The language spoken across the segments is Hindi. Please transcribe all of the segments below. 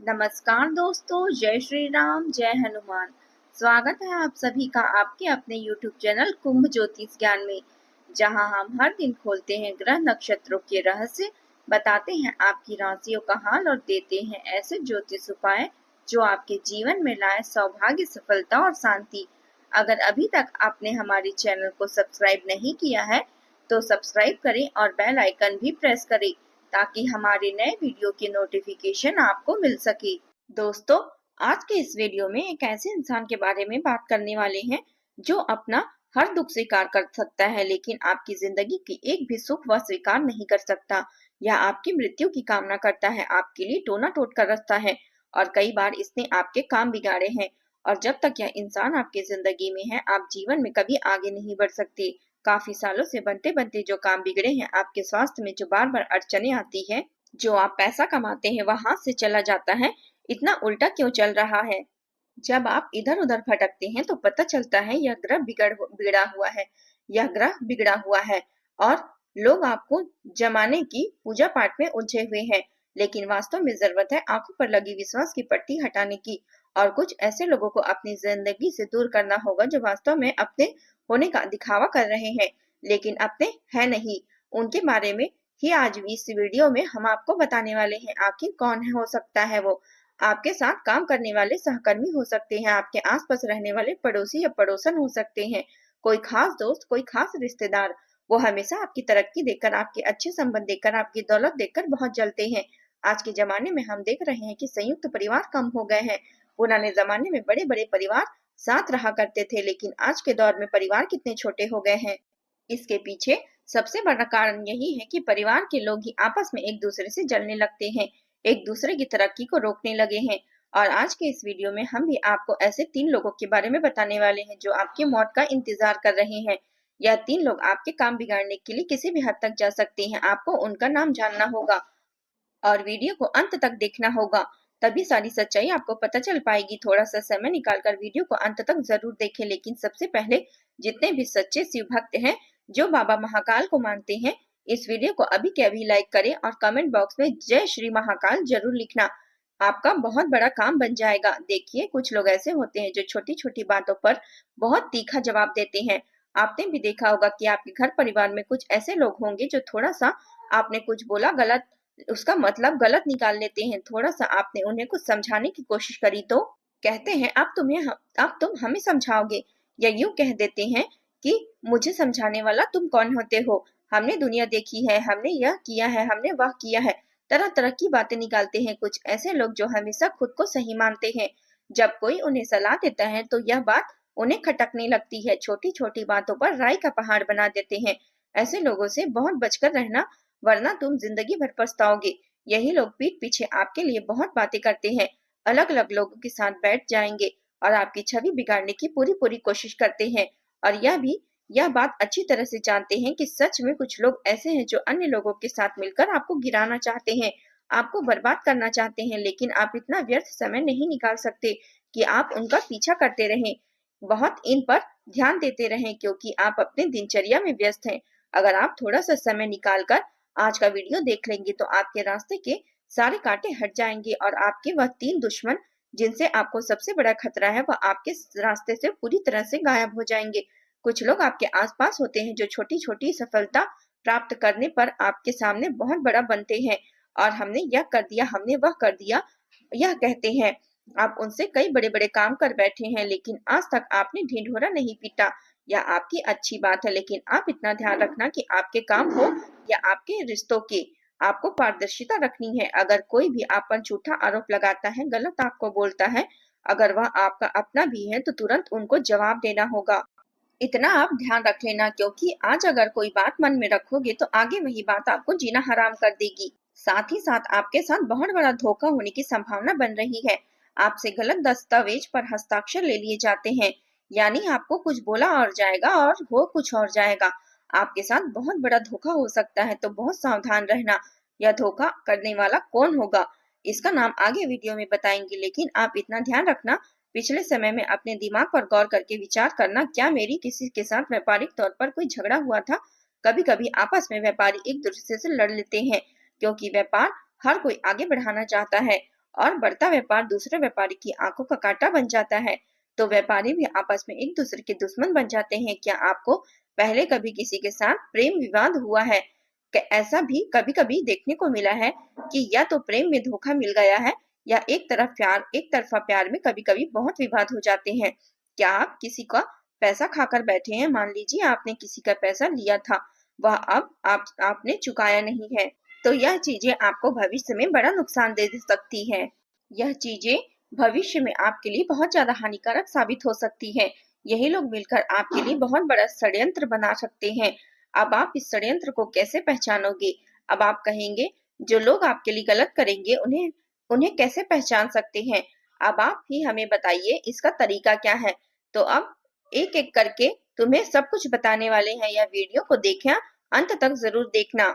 नमस्कार दोस्तों, जय श्री राम, जय हनुमान। स्वागत है आप सभी का आपके अपने YouTube चैनल कुंभ ज्योतिष ज्ञान में, जहां हम हर दिन खोलते हैं ग्रह नक्षत्रों के रहस्य, बताते हैं आपकी राशियों का हाल और देते हैं ऐसे ज्योतिष उपाय जो आपके जीवन में लाए सौभाग्य, सफलता और शांति। अगर अभी तक आपने हमारे चैनल को सब्सक्राइब नहीं किया है तो सब्सक्राइब करें और बेल आइकन भी प्रेस करें ताकि हमारे नए वीडियो की नोटिफिकेशन आपको मिल सके। दोस्तों, आज के इस वीडियो में एक ऐसे इंसान के बारे में बात करने वाले हैं जो अपना हर दुख स्वीकार कर सकता है, लेकिन आपकी जिंदगी की एक भी सुख वह स्वीकार नहीं कर सकता। यह आपकी मृत्यु की कामना करता है, आपके लिए टोना टोट कर रखता है और कई बार इसने आपके काम बिगाड़े हैं। और जब तक यह इंसान आपकी जिंदगी में है, आप जीवन में कभी आगे नहीं बढ़ सकते। काफी सालों से बनते बनते जो काम बिगड़े हैं, आपके स्वास्थ्य में जो बार बार अड़चने आती है, जो आप पैसा कमाते हैं वह हाथ से चला जाता है, इतना उल्टा क्यों चल रहा है। जब आप इधर उधर भटकते हैं तो पता चलता है यह ग्रह बिगड़ा हुआ है, यह ग्रह बिगड़ा हुआ है और लोग आपको जमाने की पूजा पाठ में उलझे हुए हैं, लेकिन वास्तव में जरूरत है आंखों पर लगी विश्वास की पट्टी हटाने की और कुछ ऐसे लोगों को अपनी जिंदगी से दूर करना होगा जो वास्तव में अपने होने का दिखावा कर रहे हैं लेकिन अपने है नहीं। उनके बारे में ही आज भी इस वीडियो में हम आपको बताने वाले हैं। आखिर कौन हो सकता है वो? आपके साथ काम करने वाले सहकर्मी हो सकते हैं, आपके आसपास रहने वाले पड़ोसी या पड़ोसन हो सकते हैं, कोई खास दोस्त, कोई खास रिश्तेदार। वो हमेशा आपकी तरक्की देखकर, आपके अच्छे संबंध देखकर, आपकी दौलत देखकर बहुत जलते हैं। आज के जमाने में हम देख रहे हैं कि संयुक्त परिवार कम हो गए हैं। पुराने जमाने में बड़े बड़े परिवार साथ रहा करते थे, लेकिन आज के दौर में परिवार कितने छोटे हो गए हैं। इसके पीछे सबसे बड़ा कारण यही है कि परिवार के लोग ही आपस में एक दूसरे से जलने लगते हैं, एक दूसरे की तरक्की को रोकने लगे हैं। और आज के इस वीडियो में हम भी आपको ऐसे 3 लोगों के बारे में बताने वाले हैं जो आपकी मौत का इंतजार कर रहे हैं। यह 3 लोग आपके काम बिगाड़ने के लिए किसी भी हद तक जा सकते हैं। आपको उनका नाम जानना होगा और वीडियो को अंत तक देखना होगा, तभी सारी सच्चाई आपको पता चल पाएगी। थोड़ा सा समय निकालकर वीडियो को अंत तक जरूर देखें। लेकिन सबसे पहले जितने भी सच्चे शिव भक्त हैं जो बाबा महाकाल को मानते हैं, इस वीडियो को अभी के अभी लाइक करें और कमेंट बॉक्स में जय श्री महाकाल जरूर लिखना। आपका बहुत बड़ा काम बन जाएगा। देखिए, कुछ लोग ऐसे होते हैं जो छोटी छोटी बातों पर बहुत तीखा जवाब देते हैं। आपने भी देखा होगा कि आपके घर परिवार में कुछ ऐसे लोग होंगे जो थोड़ा सा आपने कुछ बोला गलत, उसका मतलब गलत निकाल लेते हैं। थोड़ा सा आपने उन्हें कुछ समझाने की कोशिश करी तो कहते हैं अब तुम हमें समझाओगे, या यूं कह देते हैं कि मुझे समझाने वाला तुम कौन होते हो, हमने दुनिया देखी है, हमने यह किया है, हमने वह किया है। तरह तरह की बातें निकालते हैं कुछ ऐसे लोग जो हमेशा खुद को सही मानते हैं। जब कोई उन्हें सलाह देता है तो यह बात उन्हें खटकने लगती है, छोटी छोटी बातों पर राई का पहाड़ बना देते हैं। ऐसे लोगों से बहुत बचकर रहना, वरना तुम जिंदगी भर पछताओगे। यही लोग पीठ पीछे आपके लिए बहुत बातें करते हैं, अलग अलग लोगों के साथ बैठ जाएंगे और आपकी छवि बिगाड़ने की पूरी पूरी कोशिश करते हैं। और यह बात अच्छी तरह से जानते हैं कि सच में कुछ लोग ऐसे हैं जो अन्य लोगों के साथ मिलकर आपको गिराना चाहते हैं, आपको बर्बाद करना चाहते हैं, लेकिन आप इतना व्यर्थ समय नहीं निकाल सकते कि आप उनका पीछा करते रहें, बहुत इन पर ध्यान देते रहें, क्योंकि आप अपने दिनचर्या में व्यस्त हैं। अगर आप थोड़ा सा समय निकालकर आज का वीडियो देख लेंगे तो आपके रास्ते के सारे कांटे हट जाएंगे और आपके वह 3 दुश्मन जिनसे आपको सबसे बड़ा खतरा है, वह आपके रास्ते से पूरी तरह से गायब हो जाएंगे। कुछ लोग आपके आसपास होते हैं जो छोटी छोटी सफलता प्राप्त करने पर आपके सामने बहुत बड़ा बनते हैं और हमने यह कर दिया, हमने वह कर दिया, यह कहते हैं। आप उनसे कई बड़े बड़े काम कर बैठे हैं, लेकिन आज तक आपने ढिंढोरा नहीं पीटा। यह आपकी अच्छी बात है, लेकिन आप इतना ध्यान रखना कि आपके काम हो या आपके रिश्तों की, आपको पारदर्शिता रखनी है। अगर कोई भी आप पर झूठा आरोप लगाता है, गलत आपको बोलता है, अगर वह आपका अपना भी है तो तुरंत उनको जवाब देना होगा। इतना आप ध्यान रख लेना, क्योंकि आज अगर कोई बात मन में रखोगे तो आगे वही बात आपको जीना हराम कर देगी। साथ ही साथ आपके साथ बहुत बड़ा धोखा होने की संभावना बन रही है। आपसे गलत दस्तावेज पर हस्ताक्षर ले लिए जाते हैं, यानी आपको कुछ बोला और जाएगा और हो कुछ और जाएगा। आपके साथ बहुत बड़ा धोखा हो सकता है, तो बहुत सावधान रहना। यह धोखा करने वाला कौन होगा, इसका नाम आगे वीडियो में बताएंगे, लेकिन आप इतना ध्यान रखना, पिछले समय में अपने दिमाग पर गौर करके विचार करना, क्या मेरी किसी के साथ व्यापारिक तौर पर कोई झगड़ा हुआ था? कभी कभी आपस में व्यापारी एक दूसरे से लड़ लेते हैं, क्योंकि व्यापार हर कोई आगे बढ़ाना चाहता है और बढ़ता व्यापार दूसरे व्यापारी की आंखों का कांटा बन जाता है, तो व्यापारी भी आपस में एक दूसरे के दुश्मन बन जाते हैं। क्या आपको पहले कभी किसी के साथ प्रेम विवाद हुआ है? ऐसा भी कभी कभी देखने को मिला है कि या तो प्रेम में धोखा मिल गया है या एक तरफा प्यार में कभी कभी बहुत विवाद हो जाते हैं। क्या आप किसी का पैसा खाकर बैठे हैं? मान लीजिए आपने किसी का पैसा लिया था, वह अब आपने चुकाया नहीं है, तो यह चीजें आपको भविष्य में बड़ा नुकसान दे सकती है। यह चीजें भविष्य में आपके लिए बहुत ज्यादा हानिकारक साबित हो सकती है। यही लोग मिलकर आपके लिए बहुत बड़ा षड्यंत्र बना सकते हैं। अब आप इस षड्यंत्र को कैसे पहचानोगे? अब आप कहेंगे जो लोग आपके लिए गलत करेंगे उन्हें उन्हें कैसे पहचान सकते हैं? अब आप ही हमें बताइए इसका तरीका क्या है। तो अब एक एक करके तुम्हें सब कुछ बताने वाले हैं। यह वीडियो को देखना, अंत तक जरूर देखना।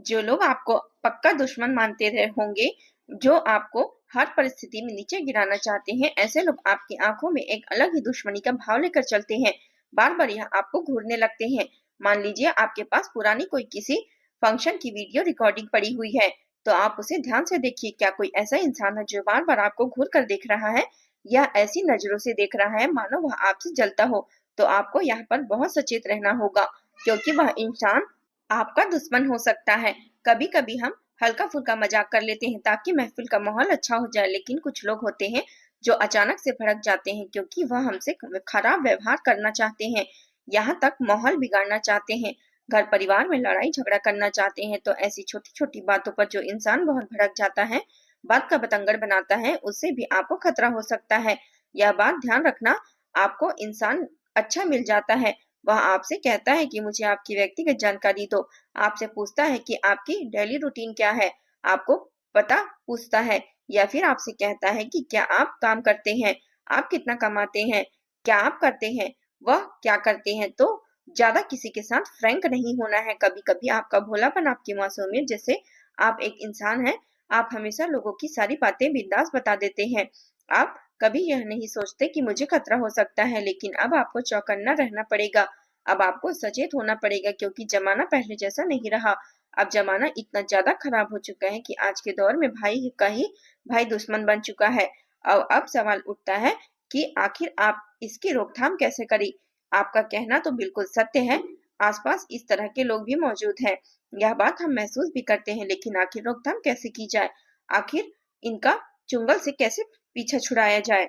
जो लोग आपको पक्का दुश्मन मानते रहे होंगे, जो आपको हर परिस्थिति में नीचे गिराना चाहते हैं, ऐसे लोग आपकी आंखों में एक अलग ही दुश्मनी का भाव लेकर चलते हैं। बार बार यह आपको घूरने लगते हैं। मान लीजिए आपके पास पुरानी कोई किसी फंक्शन की वीडियो रिकॉर्डिंग पड़ी हुई है, तो आप उसे ध्यान से देखिए। क्या कोई ऐसा इंसान है जो बार बार आपको घूर कर देख रहा है या ऐसी नजरों से देख रहा है मानो वह आपसे जलता हो? तो आपको यहाँ पर बहुत सचेत रहना होगा, क्योंकि वह इंसान आपका दुश्मन हो सकता है। कभी कभी हम हल्का फुल्का मजाक कर लेते हैं ताकि महफिल का माहौल अच्छा हो जाए, लेकिन कुछ लोग होते हैं जो अचानक से भड़क जाते हैं क्योंकि वह हमसे खराब व्यवहार करना चाहते हैं, यहाँ तक माहौल बिगाड़ना चाहते हैं, घर परिवार में लड़ाई झगड़ा करना चाहते हैं। तो ऐसी छोटी छोटी बातों पर जो इंसान बहुत भड़क जाता है, बात का बतंगड़ बनाता है, उससे भी आपको खतरा हो सकता है। यह बात ध्यान रखना। आपको इंसान अच्छा मिल जाता है, वह आपसे कहता है कि मुझे आपकी व्यक्तिगत जानकारी दो, आपसे पूछता है कि आपकी डेली रूटीन क्या है, आपको पता पूछता है, या फिर आपसे कहता है कि क्या आप काम करते हैं, आप कितना कमाते हैं, क्या आप करते हैं, वह क्या करते हैं। तो ज्यादा किसी के साथ फ्रैंक नहीं होना है। कभी कभी आपका भोलापन, आपकी मासूमियत, जैसे आप एक इंसान हैं, आप हमेशा लोगों की सारी बातें बिंदास बता देते हैं। आप कभी यह नहीं सोचते कि मुझे खतरा हो सकता है, लेकिन अब आपको चौकन्ना रहना पड़ेगा। अब आपको सचेत होना पड़ेगा, क्योंकि जमाना पहले जैसा नहीं रहा। अब जमाना इतना ज्यादा खराब हो चुका है कि आज के दौर में भाई का ही भाई दुश्मन बन चुका है। अब सवाल उठता है कि आखिर आप इसकी रोकथाम कैसे करें? आपका कहना तो बिल्कुल सत्य है, आसपास इस तरह के लोग भी मौजूद हैं, यह बात हम महसूस भी करते हैं, लेकिन आखिर रोकथाम कैसे की जाए? आखिर इनका चुंगल से कैसे पीछा छुड़ाया जाए?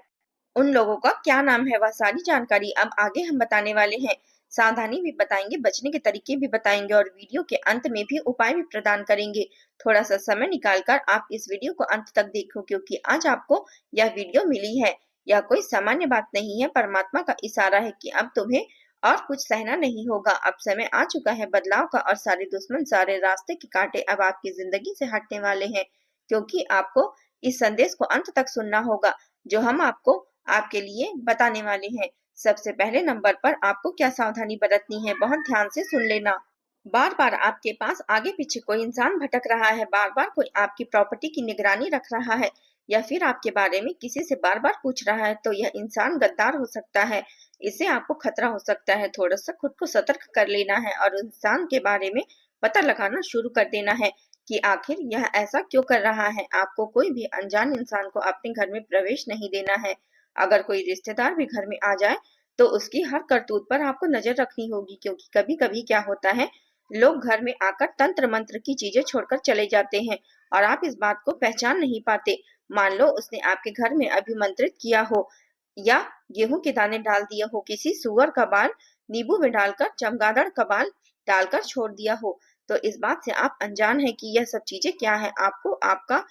उन लोगों का क्या नाम है, वह सारी जानकारी अब आगे हम बताने वाले हैं। सावधानी भी बताएंगे, बचने के तरीके भी बताएंगे और वीडियो के अंत में भी उपाय भी प्रदान करेंगे। थोड़ा सा समय निकालकर आप इस वीडियो को अंत तक देखो, क्योंकि आज आपको यह वीडियो मिली है। यह कोई सामान्य बात नहीं है, परमात्मा का इशारा है कि अब तुम्हें और कुछ सहना नहीं होगा। अब समय आ चुका है बदलाव का, और सारे दुश्मन, सारे रास्ते के कांटे अब आपकी जिंदगी से हटने वाले हैं, क्योंकि आपको इस संदेश को अंत तक सुनना होगा जो हम आपको आपके लिए बताने वाले हैं। सबसे पहले नंबर पर आपको क्या सावधानी बरतनी है, बहुत ध्यान से सुन लेना। बार बार आपके पास आगे पीछे कोई इंसान भटक रहा है, बार बार कोई आपकी प्रॉपर्टी की निगरानी रख रहा है, या फिर आपके बारे में किसी से बार बार पूछ रहा है, तो यह इंसान गद्दार हो सकता है। इससे आपको खतरा हो सकता है। थोड़ा सा खुद को सतर्क कर लेना है और इंसान के बारे में पता लगाना शुरू कर देना है कि आखिर यह ऐसा क्यों कर रहा है। आपको कोई भी अनजान इंसान को अपने घर में प्रवेश नहीं देना है। अगर कोई रिश्तेदार भी घर में आ जाए तो उसकी हर करतूत पर आपको नजर रखनी होगी, क्योंकि कभी कभी क्या होता है, लोग घर में आकर तंत्र मंत्र की चीजें छोड़कर चले जाते हैं और आप इस बात को पहचान नहीं पाते। मान लो उसने आपके घर में अभिमंत्रित किया हो, या गेहूं के दाने डाल दिया हो, किसी सुअर का बाल नींबू में डालकर, चमगादड़ का बाल डालकर छोड़ दिया हो, तो इस बात से आप अनजान है कि यह सब चीजें क्या है। आपको आपका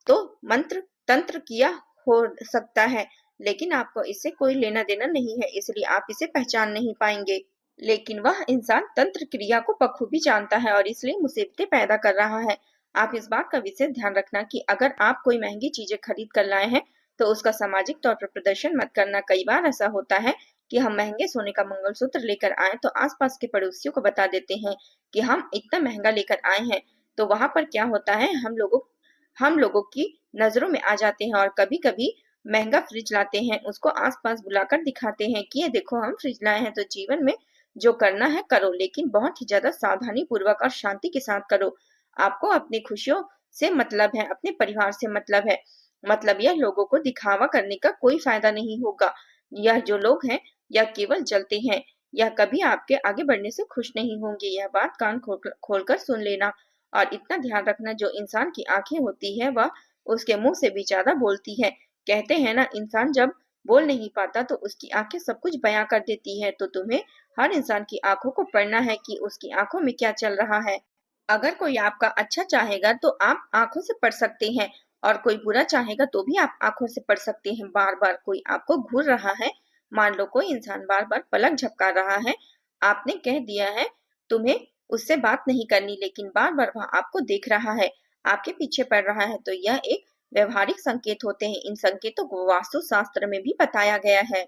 तो मंत्र तंत्र किया हो सकता है, लेकिन आपको इससे कोई लेना देना नहीं है, इसलिए आप इसे पहचान नहीं पाएंगे। लेकिन वह इंसान तंत्र क्रिया को बखूबी जानता है और इसलिए मुसीबतें पैदा कर रहा है। आप इस बात का विशेष ध्यान रखना कि अगर आप कोई महंगी चीजें खरीद कर लाए हैं तो उसका सामाजिक तौर पर प्रदर्शन मत करना। कई बार ऐसा होता है कि हम महंगे सोने का मंगलसूत्र लेकर आए तो आसपास के पड़ोसियों को बता देते हैं कि हम इतना महंगा लेकर आए हैं, तो वहां पर क्या होता है, हम लोगों की नजरों में आ जाते हैं। और कभी कभी महंगा फ्रिज लाते हैं, उसको आसपास बुलाकर दिखाते हैं कि ये देखो हम फ्रिज लाए हैं। तो जीवन में जो करना है करो, लेकिन बहुत ही ज्यादा सावधानी पूर्वक और शांति के साथ करो। आपको अपनी खुशियों से मतलब है, अपने परिवार से मतलब है। मतलब यह लोगों को दिखावा करने का कोई फायदा नहीं होगा। यह जो लोग हैं, यह केवल जलते हैं। यह कभी आपके आगे बढ़ने से खुश नहीं होंगे। यह बात कान खोलकर सुन लेना और इतना ध्यान रखना, जो इंसान की आंखें होती है वह उसके मुंह से भी ज्यादा बोलती है। कहते हैं ना, इंसान जब बोल नहीं पाता तो उसकी आंखें सब कुछ बयां कर देती है। तो तुम्हें हर इंसान की आंखों को पढ़ना है कि उसकी आंखों में क्या चल रहा है। अगर कोई आपका अच्छा चाहेगा तो आप आंखों से पढ़ सकते हैं, और कोई बुरा चाहेगा तो भी आप आंखों से पढ़ सकते हैं। बार बार कोई आपको घूर रहा है, मान लो कोई इंसान बार बार पलक झपका रहा है, आपने कह दिया है तुम्हें उससे बात नहीं करनी, लेकिन बार बार वह आपको देख रहा है, आपके पीछे पड़ रहा है, तो यह एक व्यवहारिक संकेत होते हैं। इन संकेतों को वास्तु शास्त्र में भी बताया गया है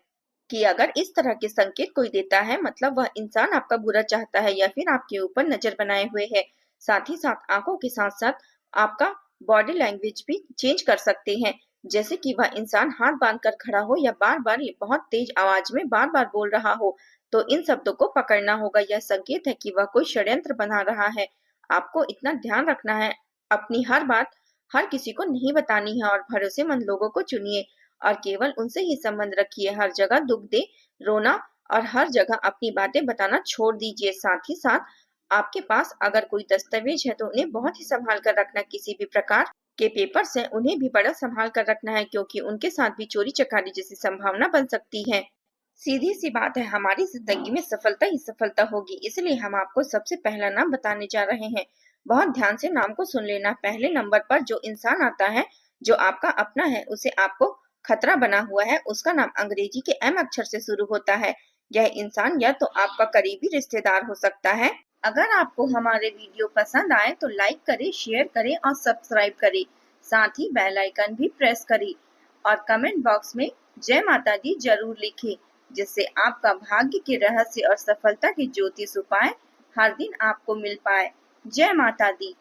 कि अगर इस तरह के संकेत कोई देता है, मतलब वह इंसान आपका बुरा चाहता है या फिर आपके ऊपर नजर बनाए हुए है। साथ ही साथ आंखों के साथ साथ आपका बॉडी लैंग्वेज भी चेंज कर सकते हैं। जैसे कि वह इंसान हाथ बांध कर खड़ा हो या बार बार ये बहुत तेज आवाज में बार बार बोल रहा हो, तो इन शब्दों को पकड़ना होगा। यह संकेत है कि वह कोई षड्यंत्र बना रहा है। आपको इतना ध्यान रखना है, अपनी हर बात हर किसी को नहीं बतानी है, और भरोसेमंद लोगों को चुनिए और केवल उनसे ही संबंध रखिए। हर जगह दुख दे रोना और हर जगह अपनी बातें बताना छोड़ दीजिए। साथ ही साथ आपके पास अगर कोई दस्तावेज है तो उन्हें बहुत ही संभाल कर रखना। किसी भी प्रकार के पेपर्स हैं उन्हें भी बड़ा संभाल कर रखना है, क्योंकि उनके साथ भी चोरी चकारी जैसी संभावना बन सकती है। सीधी सी बात है, हमारी जिंदगी में सफलता ही सफलता होगी, इसलिए हम आपको सबसे पहला नाम बताने जा रहे हैं। बहुत ध्यान से नाम को सुन लेना। पहले नंबर पर जो इंसान आता है, जो आपका अपना है, उसे आपको खतरा बना हुआ है, उसका नाम अंग्रेजी के एम अक्षर से शुरू होता है। यह इंसान या तो आपका करीबी रिश्तेदार हो सकता है। अगर आपको हमारे वीडियो पसंद आए तो लाइक करें, शेयर करें और सब्सक्राइब करें। साथ ही बेल आइकन भी प्रेस करें और कमेंट बॉक्स में जय माता दी जरूर लिखें, जिससे आपका भाग्य के रहस्य और सफलता के ज्योतिष उपाय हर दिन आपको मिल पाए। जय माता दी।